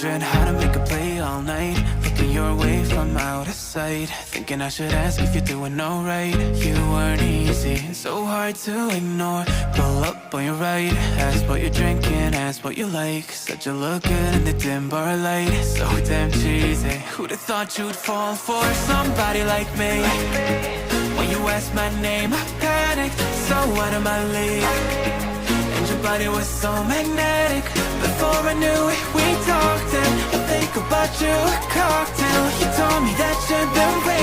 wondering how to make a play all night. Looking your way from out of sight, thinking I should ask if you're doing alright. You weren't easy, so hard to ignore. Pull up on your right, ask what you're drinking, ask what you like. Said you look good in the dim bar light, so damn cheesy. Who'd have thought you'd fall for somebody like me? When you asked my name, I panicked, so out of my league. And your body was so magnetic. Before I knew it, we talked and I think about you a cocktail. You told me that you'd been waiting